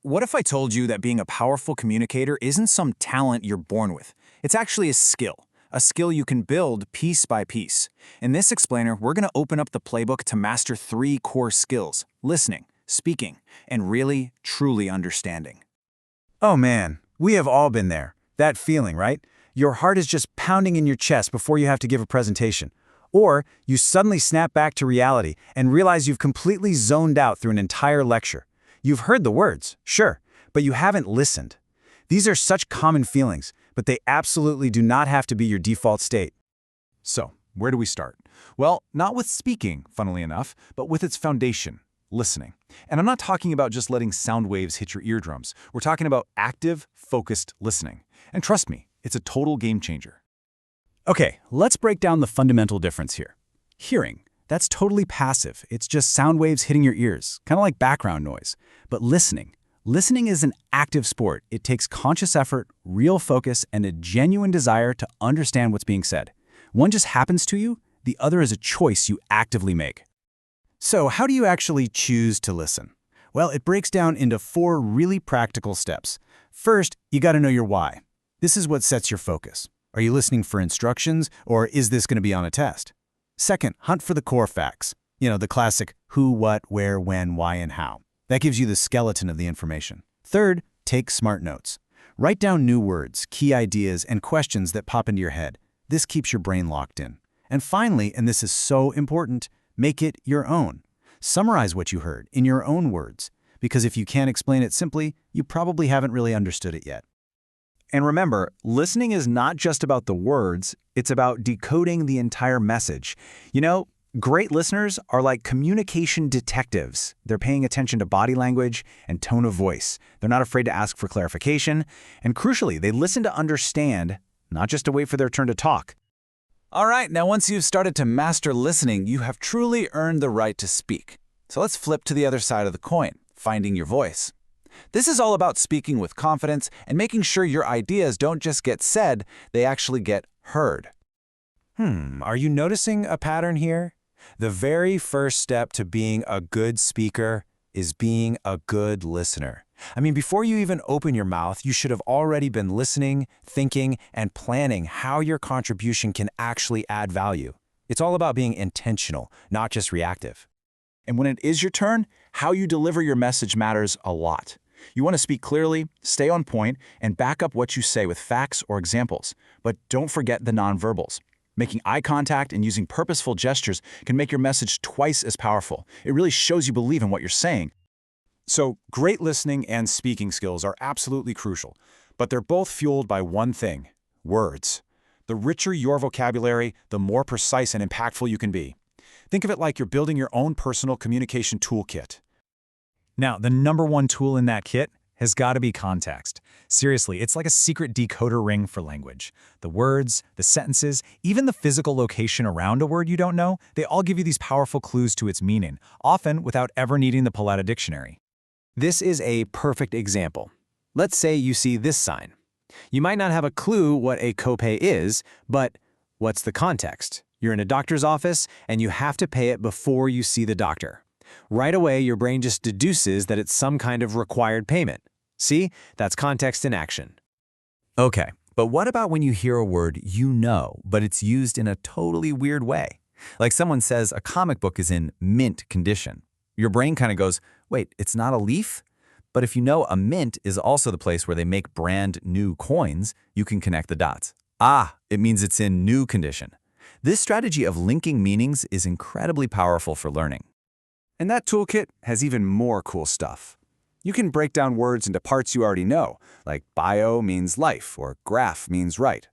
What if I told you that being a powerful communicator isn't some talent you're born with? It's actually a skill you can build piece by piece. In this explainer, we're going to open up the playbook to master 3 core skills: listening, speaking, and really, truly understanding. Oh man, we have all been there. That feeling, right? Your heart is just pounding in your chest before you have to give a presentation. Or you suddenly snap back to reality and realize you've completely zoned out through an entire lecture. You've heard the words, sure, but you haven't listened. These are such common feelings, but they absolutely do not have to be your default state. So, where do we start? Well, not with speaking, funnily enough, but with its foundation, listening. And I'm not talking about just letting sound waves hit your eardrums. We're talking about active, focused listening. And trust me, it's a total game changer. Okay, let's break down the fundamental difference here. Hearing, that's totally passive. It's just sound waves hitting your ears, kind of like background noise. But listening is an active sport. It takes conscious effort, real focus, and a genuine desire to understand what's being said. One just happens to you, the other is a choice you actively make. So how do you actually choose to listen? Well, it breaks down into 4 really practical steps. First, you got to know your why. This is what sets your focus. Are you listening for instructions, or is this going to be on a test? Second, hunt for the core facts. The classic who, what, where, when, why, and how. That gives you the skeleton of the information. Third, take smart notes. Write down new words, key ideas, and questions that pop into your head. This keeps your brain locked in. And finally, and this is so important, make it your own. Summarize what you heard in your own words, because if you can't explain it simply, you probably haven't really understood it yet. And remember, listening is not just about the words, it's about decoding the entire message. Great listeners are like communication detectives. They're paying attention to body language and tone of voice. They're not afraid to ask for clarification. And crucially, they listen to understand, not just to wait for their turn to talk. All right, now once you've started to master listening, you have truly earned the right to speak. So let's flip to the other side of the coin, finding your voice. This is all about speaking with confidence and making sure your ideas don't just get said, they actually get heard. Are you noticing a pattern here? The very first step to being a good speaker is being a good listener. Before you even open your mouth, you should have already been listening, thinking, and planning how your contribution can actually add value. It's all about being intentional, not just reactive. And when it is your turn, how you deliver your message matters a lot. You want to speak clearly, stay on point, and back up what you say with facts or examples. But don't forget the nonverbals. Making eye contact and using purposeful gestures can make your message twice as powerful. It really shows you believe in what you're saying. So, great listening and speaking skills are absolutely crucial, but they're both fueled by one thing: words. The richer your vocabulary, the more precise and impactful you can be. Think of it like you're building your own personal communication toolkit. Now, the #1 tool in that kit has got to be context. Seriously, it's like a secret decoder ring for language. The words, the sentences, even the physical location around a word you don't know, they all give you these powerful clues to its meaning, often without ever needing to pull out a dictionary. This is a perfect example. Let's say you see this sign. You might not have a clue what a copay is, but what's the context? You're in a doctor's office and you have to pay it before you see the doctor. Right away, your brain just deduces that it's some kind of required payment. See? That's context in action. Okay, but what about when you hear a word you know, but it's used in a totally weird way? Like someone says a comic book is in mint condition. Your brain kind of goes, wait, it's not a leaf? But if you know a mint is also the place where they make brand new coins, you can connect the dots. Ah, it means it's in new condition. This strategy of linking meanings is incredibly powerful for learning. And that toolkit has even more cool stuff. You can break down words into parts you already know, like bio means life or graph means right.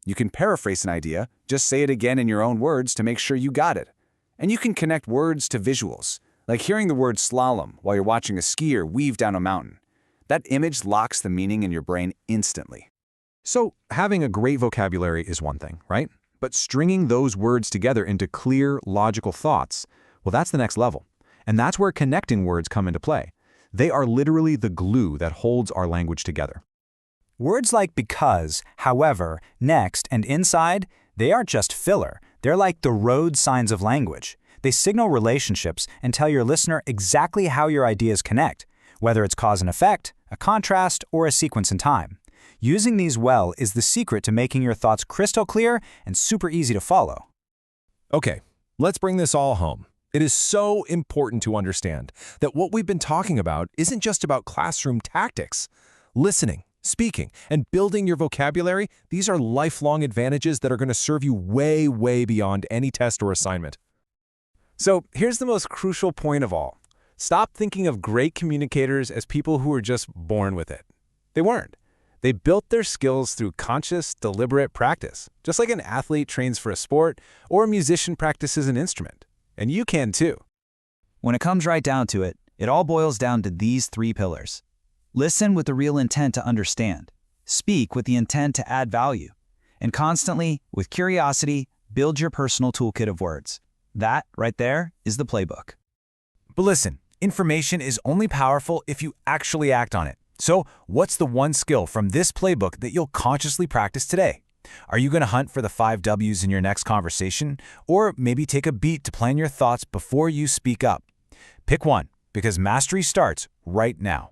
You can paraphrase an idea, just say it again in your own words to make sure you got it. And you can connect words to visuals, like hearing the word slalom while you're watching a skier weave down a mountain. That image locks the meaning in your brain instantly. So, having a great vocabulary is one thing, right? But stringing those words together into clear, logical thoughts, well, that's the next level. And that's where connecting words come into play. They are literally the glue that holds our language together. Words like because, however, next, and inside, they aren't just filler. They're like the road signs of language. They signal relationships and tell your listener exactly how your ideas connect. whether it's cause and effect, a contrast, or a sequence in time. Using these well is the secret to making your thoughts crystal clear and super easy to follow. Okay, let's bring this all home. It is so important to understand that what we've been talking about isn't just about classroom tactics. Listening, speaking, and building your vocabulary, these are lifelong advantages that are going to serve you way, way beyond any test or assignment. So here's the most crucial point of all. Stop thinking of great communicators as people who were just born with it. They weren't. They built their skills through conscious, deliberate practice, just like an athlete trains for a sport or a musician practices an instrument. And you can too. When it comes right down to it, it all boils down to these 3 pillars. Listen with the real intent to understand. Speak with the intent to add value. And constantly, with curiosity, build your personal toolkit of words. That, right there, is the playbook. But listen, information is only powerful if you actually act on it. So, what's the one skill from this playbook that you'll consciously practice today? Are you going to hunt for the 5 W's in your next conversation? Or maybe take a beat to plan your thoughts before you speak up? Pick one, because mastery starts right now.